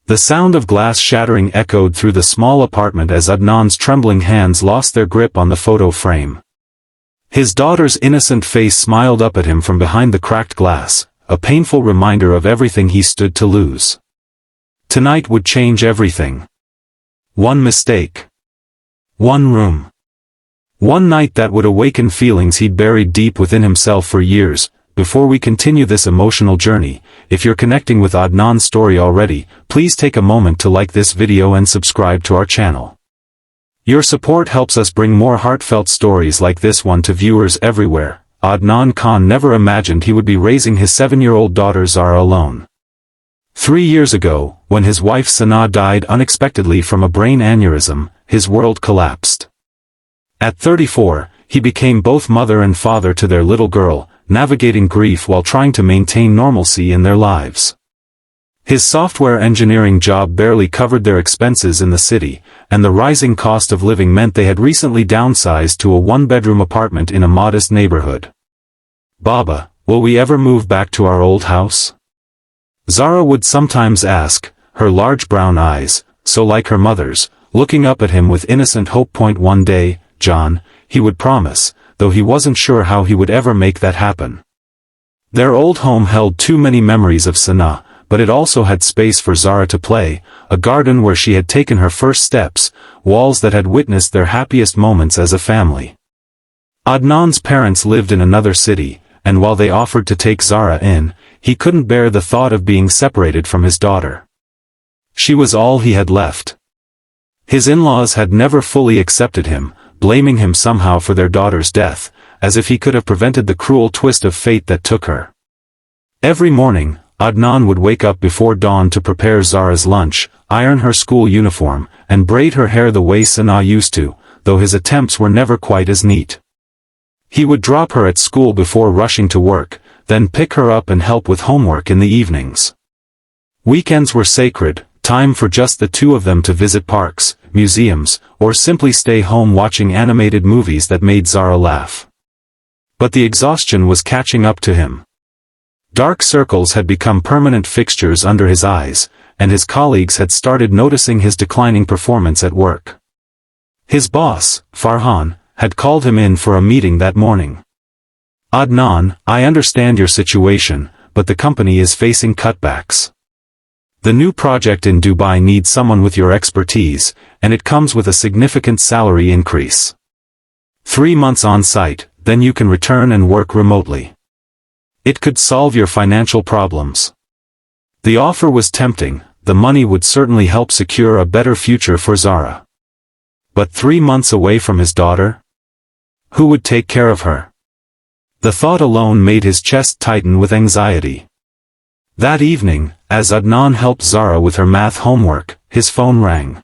The sound of glass shattering echoed through the small apartment as Adnan's trembling hands lost their grip on the photo frame. His daughter's innocent face smiled up at him from behind the cracked glass, a painful reminder of everything he stood to lose. Tonight would change everything. One mistake. One room. One night that would awaken feelings he'd buried deep within himself for years. Before we continue this emotional journey, if you're connecting with Adnan's story already, please take a moment to like this video and subscribe to our channel. Your support helps us bring more heartfelt stories like this one to viewers everywhere. Adnan Khan never imagined he would be raising his 7-year-old daughter Zara alone. 3 years ago, when his wife Sana died unexpectedly from a brain aneurysm, his world collapsed. At 34, he became both mother and father to their little girl, navigating grief while trying to maintain normalcy in their lives. His software engineering job barely covered their expenses in the city, and the rising cost of living meant they had recently downsized to a 1-bedroom apartment in a modest neighborhood. "Baba, will we ever move back to our old house?" Zara would sometimes ask, her large brown eyes, so like her mother's, looking up at him with innocent hope. One day, John, he would promise, though he wasn't sure how he would ever make that happen. Their old home held too many memories of Sana, but it also had space for Zara to play, a garden where she had taken her first steps, walls that had witnessed their happiest moments as a family. Adnan's parents lived in another city, and while they offered to take Zara in, he couldn't bear the thought of being separated from his daughter. She was all he had left. His in-laws had never fully accepted him, blaming him somehow for their daughter's death, as if he could have prevented the cruel twist of fate that took her. Every morning, Adnan would wake up before dawn to prepare Zara's lunch, iron her school uniform, and braid her hair the way Sana used to, though his attempts were never quite as neat. He would drop her at school before rushing to work, then pick her up and help with homework in the evenings. Weekends were sacred, time for just the two of them to visit parks, museums, or simply stay home watching animated movies that made Zara laugh. But the exhaustion was catching up to him. Dark circles had become permanent fixtures under his eyes, and his colleagues had started noticing his declining performance at work. His boss, Farhan, had called him in for a meeting that morning. "Adnan, I understand your situation, but the company is facing cutbacks. The new project in Dubai needs someone with your expertise, and it comes with a significant salary increase. 3 months on site, then you can return and work remotely. It could solve your financial problems." The offer was tempting, the money would certainly help secure a better future for Zara. But 3 months away from his daughter? Who would take care of her? The thought alone made his chest tighten with anxiety. That evening, as Adnan helped Zara with her math homework, his phone rang.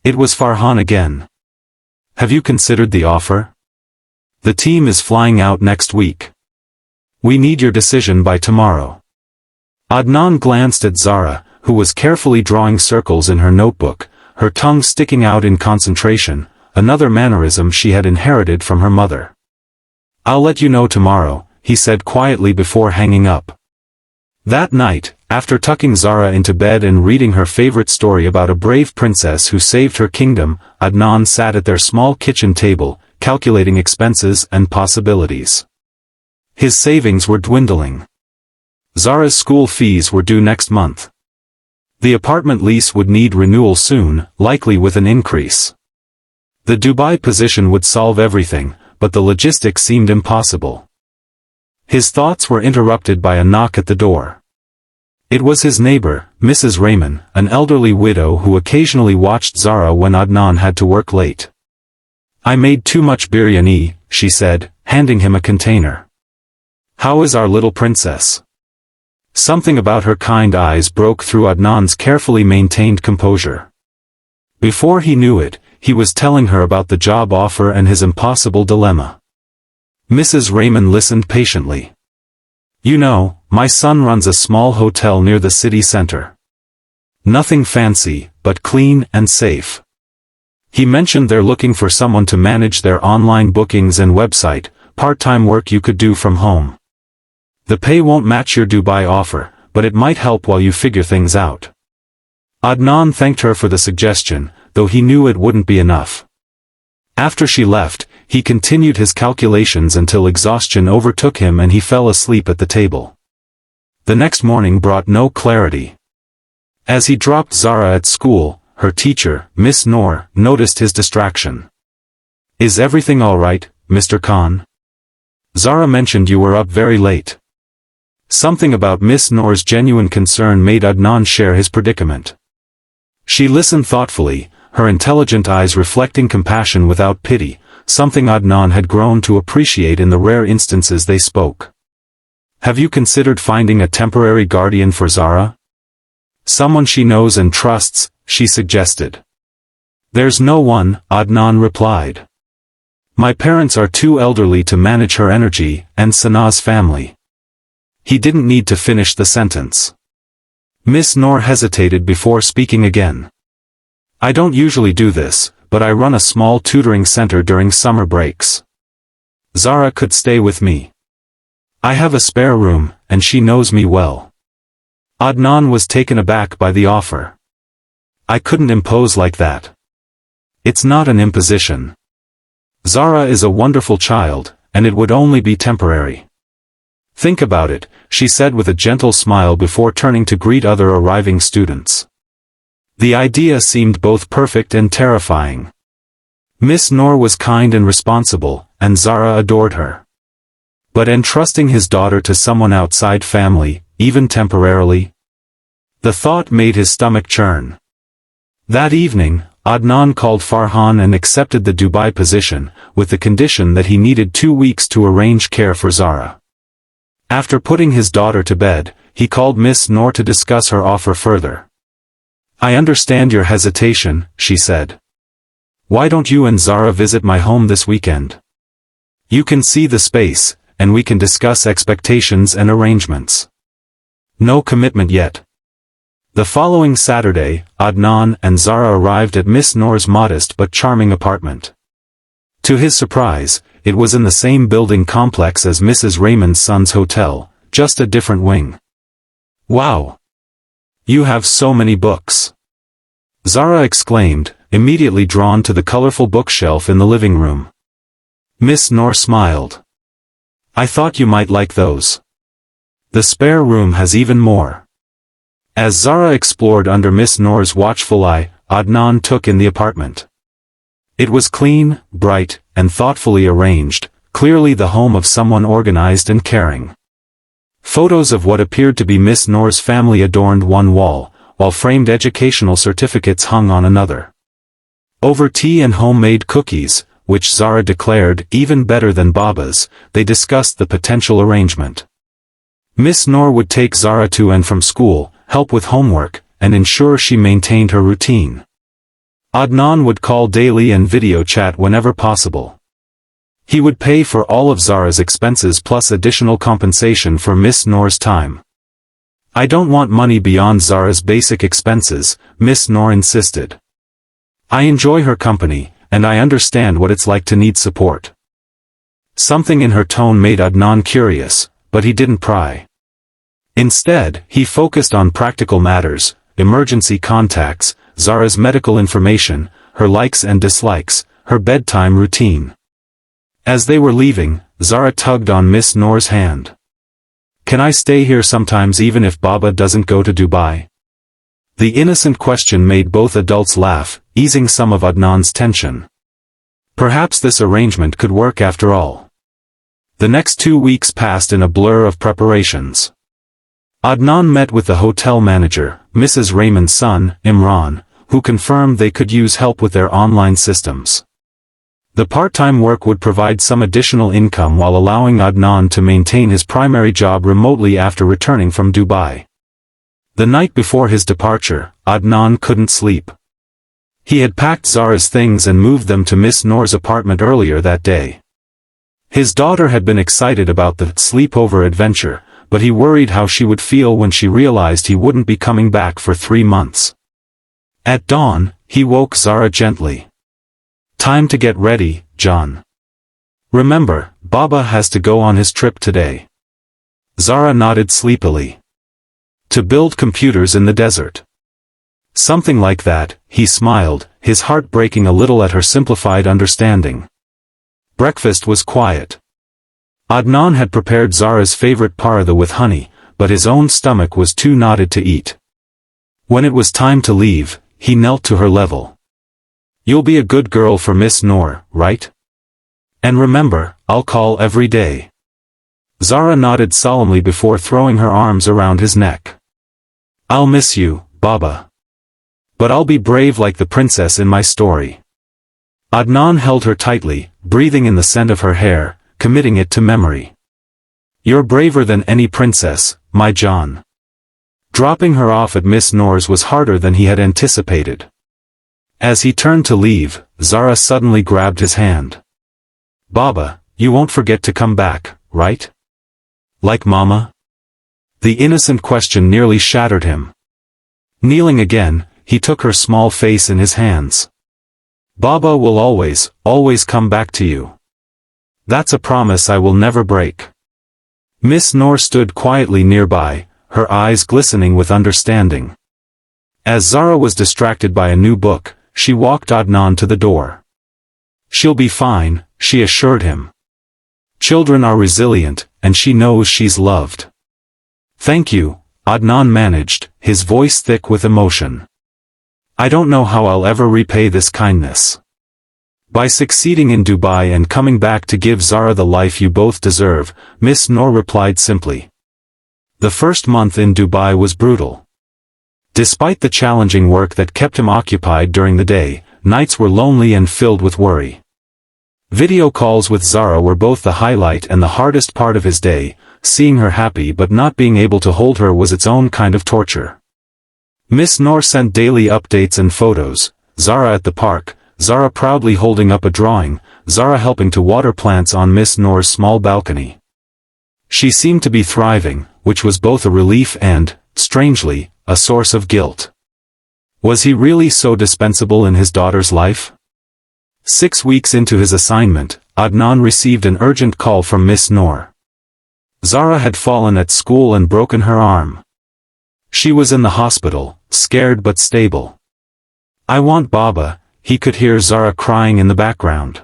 It was Farhan again. "Have you considered the offer? The team is flying out next week. We need your decision by tomorrow." Adnan glanced at Zara, who was carefully drawing circles in her notebook, her tongue sticking out in concentration, another mannerism she had inherited from her mother. "I'll let you know tomorrow," he said quietly before hanging up. That night, after tucking Zara into bed and reading her favorite story about a brave princess who saved her kingdom, Adnan sat at their small kitchen table, calculating expenses and possibilities. His savings were dwindling. Zara's school fees were due next month. The apartment lease would need renewal soon, likely with an increase. The Dubai position would solve everything, but the logistics seemed impossible. His thoughts were interrupted by a knock at the door. It was his neighbor, Mrs. Raymond, an elderly widow who occasionally watched Zara when Adnan had to work late. "I made too much biryani," she said, handing him a container. "How is our little princess?" Something about her kind eyes broke through Adnan's carefully maintained composure. Before he knew it, he was telling her about the job offer and his impossible dilemma. Mrs. Raymond listened patiently. "You know, my son runs a small hotel near the city center. Nothing fancy, but clean and safe. He mentioned they're looking for someone to manage their online bookings and website, part-time work you could do from home. The pay won't match your Dubai offer, but it might help while you figure things out." Adnan thanked her for the suggestion, though he knew it wouldn't be enough. After she left, he continued his calculations until exhaustion overtook him and he fell asleep at the table. The next morning brought no clarity. As he dropped Zara at school, her teacher, Miss Noor, noticed his distraction. "Is everything all right, Mr. Khan? Zara mentioned you were up very late." Something about Miss Noor's genuine concern made Adnan share his predicament. She listened thoughtfully, her intelligent eyes reflecting compassion without pity, something Adnan had grown to appreciate in the rare instances they spoke. "Have you considered finding a temporary guardian for Zara? Someone she knows and trusts," she suggested. "There's no one," Adnan replied. "My parents are too elderly to manage her energy, and Sanaa's family." He didn't need to finish the sentence. Miss Noor hesitated before speaking again. "I don't usually do this, but I run a small tutoring center during summer breaks. Zara could stay with me. I have a spare room, and she knows me well." Adnan was taken aback by the offer. "I couldn't impose like that." "It's not an imposition. Zara is a wonderful child, and it would only be temporary. Think about it," she said with a gentle smile before turning to greet other arriving students. The idea seemed both perfect and terrifying. Miss Noor was kind and responsible, and Zara adored her. But entrusting his daughter to someone outside family, even temporarily? The thought made his stomach churn. That evening, Adnan called Farhan and accepted the Dubai position, with the condition that he needed 2 weeks to arrange care for Zara. After putting his daughter to bed, he called Miss Noor to discuss her offer further. "I understand your hesitation," she said. "Why don't you and Zara visit my home this weekend? You can see the space, and we can discuss expectations and arrangements." No commitment yet. The following Saturday, Adnan and Zara arrived at Miss Noor's modest but charming apartment. To his surprise, it was in the same building complex as Mrs. Raymond's son's hotel, just a different wing. "Wow! You have so many books!" Zara exclaimed, immediately drawn to the colorful bookshelf in the living room. Miss Noor smiled. "I thought you might like those. The spare room has even more." As Zara explored under Miss Noor's watchful eye, Adnan took in the apartment. It was clean, bright, and thoughtfully arranged, clearly the home of someone organized and caring. Photos of what appeared to be Miss Noor's family adorned one wall, while framed educational certificates hung on another. Over tea and homemade cookies, which Zara declared even better than Baba's, they discussed the potential arrangement. Miss Noor would take Zara to and from school, help with homework, and ensure she maintained her routine. Adnan would call daily and video chat whenever possible. He would pay for all of Zara's expenses plus additional compensation for Miss Noor's time. "I don't want money beyond Zara's basic expenses," Miss Noor insisted. "I enjoy her company, and I understand what it's like to need support." Something in her tone made Adnan curious, but he didn't pry. Instead, he focused on practical matters, emergency contacts, Zara's medical information, her likes and dislikes, her bedtime routine. As they were leaving, Zara tugged on Miss Noor's hand. "Can I stay here sometimes even if Baba doesn't go to Dubai?" The innocent question made both adults laugh, easing some of Adnan's tension. Perhaps this arrangement could work after all. The next 2 weeks passed in a blur of preparations. Adnan met with the hotel manager, Mrs. Raymond's son, Imran, who confirmed they could use help with their online systems. The part-time work would provide some additional income while allowing Adnan to maintain his primary job remotely after returning from Dubai. The night before his departure, Adnan couldn't sleep. He had packed Zara's things and moved them to Miss Noor's apartment earlier that day. His daughter had been excited about the sleepover adventure, but he worried how she would feel when she realized he wouldn't be coming back for 3 months. At dawn, he woke Zara gently. "Time to get ready, John. Remember, Baba has to go on his trip today." Zara nodded sleepily. "To build computers in the desert." Something like that, he smiled, his heart breaking a little at her simplified understanding. Breakfast was quiet. Adnan had prepared Zara's favorite paratha with honey, but his own stomach was too knotted to eat. When it was time to leave, he knelt to her level. "You'll be a good girl for Miss Noor, right? And remember, I'll call every day." Zara nodded solemnly before throwing her arms around his neck. "I'll miss you, Baba. But I'll be brave like the princess in my story." Adnan held her tightly, breathing in the scent of her hair, committing it to memory. "You're braver than any princess, my John." Dropping her off at Miss Noor's was harder than he had anticipated. As he turned to leave, Zara suddenly grabbed his hand. "Baba, you won't forget to come back, right? Like Mama?" The innocent question nearly shattered him. Kneeling again, he took her small face in his hands. "Baba will always, always come back to you. That's a promise I will never break." Miss Noor stood quietly nearby, her eyes glistening with understanding. As Zara was distracted by a new book, she walked Adnan to the door. "She'll be fine," she assured him. "Children are resilient, and she knows she's loved." "Thank you," Adnan managed, his voice thick with emotion. "I don't know how I'll ever repay this kindness." "By succeeding in Dubai and coming back to give Zara the life you both deserve," Miss Noor replied simply. The first month in Dubai was brutal. Despite the challenging work that kept him occupied during the day, nights were lonely and filled with worry. Video calls with Zara were both the highlight and the hardest part of his day. Seeing her happy but not being able to hold her was its own kind of torture. Miss Noor sent daily updates and photos, Zara at the park, Zara proudly holding up a drawing, Zara helping to water plants on Miss Noor's small balcony. She seemed to be thriving, which was both a relief and, strangely, a source of guilt. Was he really so dispensable in his daughter's life? 6 weeks into his assignment, Adnan received an urgent call from Miss Noor. Zara had fallen at school and broken her arm. She was in the hospital, scared but stable. "I want Baba," he could hear Zara crying in the background.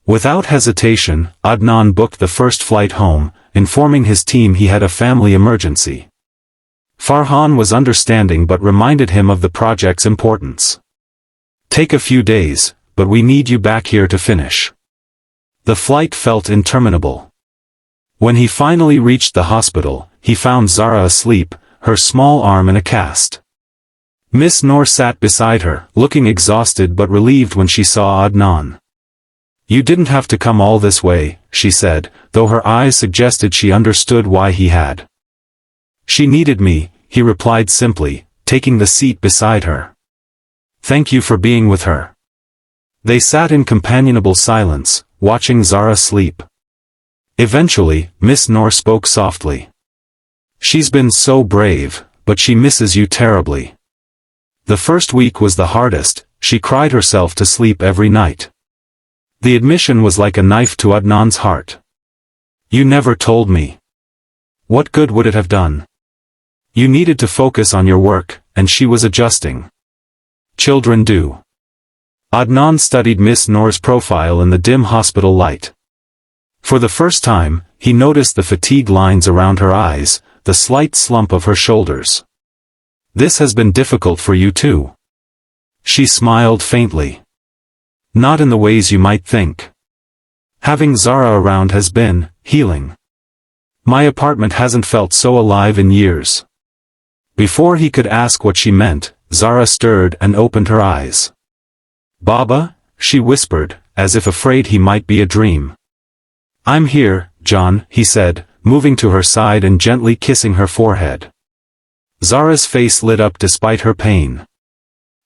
Without hesitation, Adnan booked the first flight home, informing his team he had a family emergency. Farhan was understanding but reminded him of the project's importance. "Take a few days, but we need you back here to finish." The flight felt interminable. When he finally reached the hospital, he found Zara asleep, her small arm in a cast. Miss Noor sat beside her, looking exhausted but relieved when she saw Adnan. "You didn't have to come all this way," she said, though her eyes suggested she understood why he had. "She needed me," he replied simply, taking the seat beside her. "Thank you for being with her." They sat in companionable silence, watching Zara sleep. Eventually, Miss Noor spoke softly. "She's been so brave, but she misses you terribly. The first week was the hardest, she cried herself to sleep every night." The admission was like a knife to Adnan's heart. "You never told me. What good would it have done? You needed to focus on your work, and she was adjusting. Children do." Adnan studied Miss Noor's profile in the dim hospital light. For the first time, he noticed the fatigue lines around her eyes, the slight slump of her shoulders. "This has been difficult for you too." She smiled faintly. "Not in the ways you might think. Having Zara around has been healing. My apartment hasn't felt so alive in years." Before he could ask what she meant, Zara stirred and opened her eyes. "Baba?" she whispered, as if afraid he might be a dream. "I'm here, John," he said, moving to her side and gently kissing her forehead. Zara's face lit up despite her pain.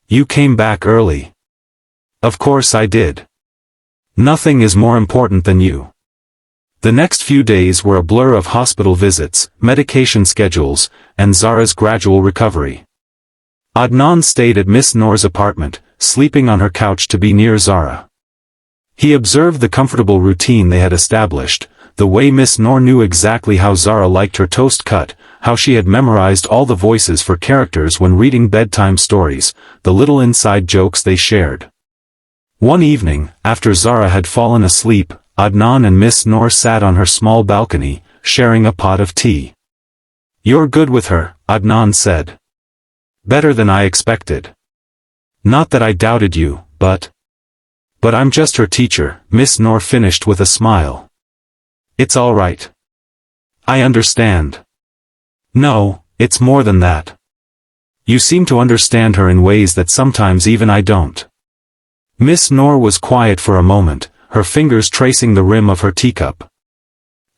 "You came back early." "Of course I did. Nothing is more important than you." The next few days were a blur of hospital visits, medication schedules, and Zara's gradual recovery. Adnan stayed at Miss Noor's apartment, sleeping on her couch to be near Zara. He observed the comfortable routine they had established, the way Miss Noor knew exactly how Zara liked her toast cut, how she had memorized all the voices for characters when reading bedtime stories, the little inside jokes they shared. One evening, after Zara had fallen asleep, Adnan and Miss Noor sat on her small balcony, sharing a pot of tea. "You're good with her," Adnan said. "Better than I expected. Not that I doubted you, but I'm just her teacher," Miss Noor finished with a smile. "It's all right. I understand." "No, it's more than that. You seem to understand her in ways that sometimes even I don't." Miss Noor was quiet for a moment, her fingers tracing the rim of her teacup.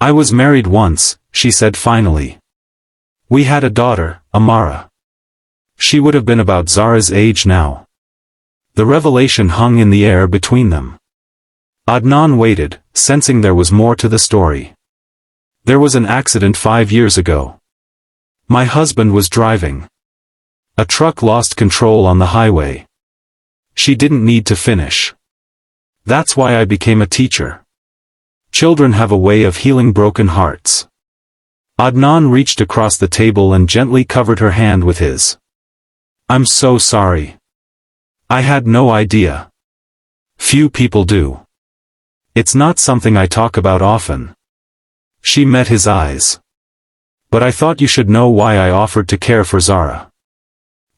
"I was married once," she said finally. "We had a daughter, Amara. She would have been about Zara's age now." The revelation hung in the air between them. Adnan waited, sensing there was more to the story. "There was an accident 5 years ago. My husband was driving. A truck lost control on the highway. She didn't need to finish. That's why I became a teacher. Children have a way of healing broken hearts." Adnan reached across the table and gently covered her hand with his. "I'm so sorry. I had no idea. Few people do. It's not something I talk about often." She met his eyes. "But I thought you should know why I offered to care for Zara.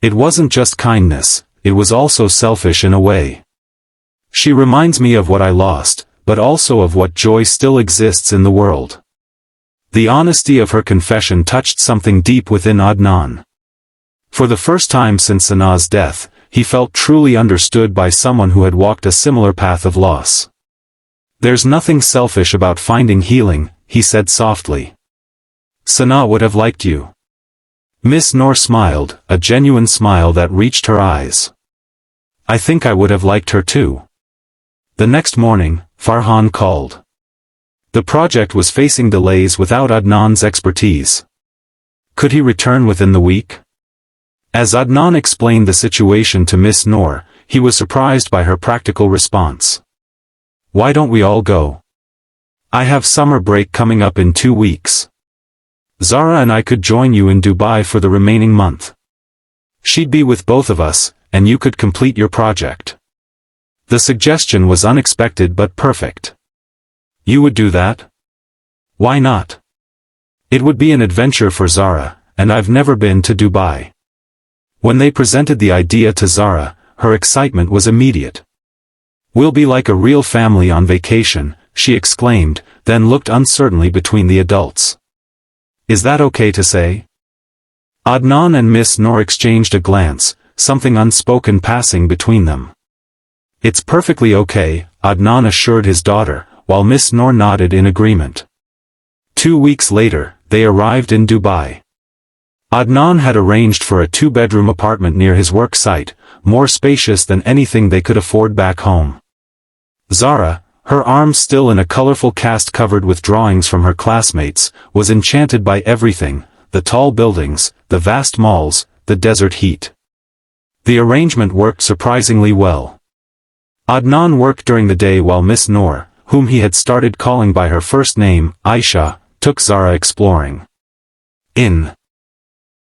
It wasn't just kindness, it was also selfish in a way. She reminds me of what I lost, but also of what joy still exists in the world." The honesty of her confession touched something deep within Adnan. For the first time since Sanaa's death, he felt truly understood by someone who had walked a similar path of loss. "There's nothing selfish about finding healing," he said softly. "Sanaa would have liked you." Miss Noor smiled, a genuine smile that reached her eyes. "I think I would have liked her too." The next morning, Farhan called. The project was facing delays without Adnan's expertise. Could he return within the week? As Adnan explained the situation to Miss Noor, he was surprised by her practical response. "Why don't we all go? I have summer break coming up in 2 weeks. Zara and I could join you in Dubai for the remaining month. She'd be with both of us, and you could complete your project." The suggestion was unexpected but perfect. "You would do that?" "Why not? It would be an adventure for Zara, and I've never been to Dubai." When they presented the idea to Zara, her excitement was immediate. "We'll be like a real family on vacation," she exclaimed, then looked uncertainly between the adults. "Is that okay to say?" Adnan and Miss Noor exchanged a glance, something unspoken passing between them. "It's perfectly okay," Adnan assured his daughter, while Miss Noor nodded in agreement. 2 weeks later, they arrived in Dubai. Adnan had arranged for a 2-bedroom apartment near his work site, more spacious than anything they could afford back home. Zara, her arms still in a colorful cast covered with drawings from her classmates, was enchanted by everything, the tall buildings, the vast malls, the desert heat. The arrangement worked surprisingly well. Adnan worked during the day while Miss Noor, whom he had started calling by her first name, Aisha, took Zara exploring. In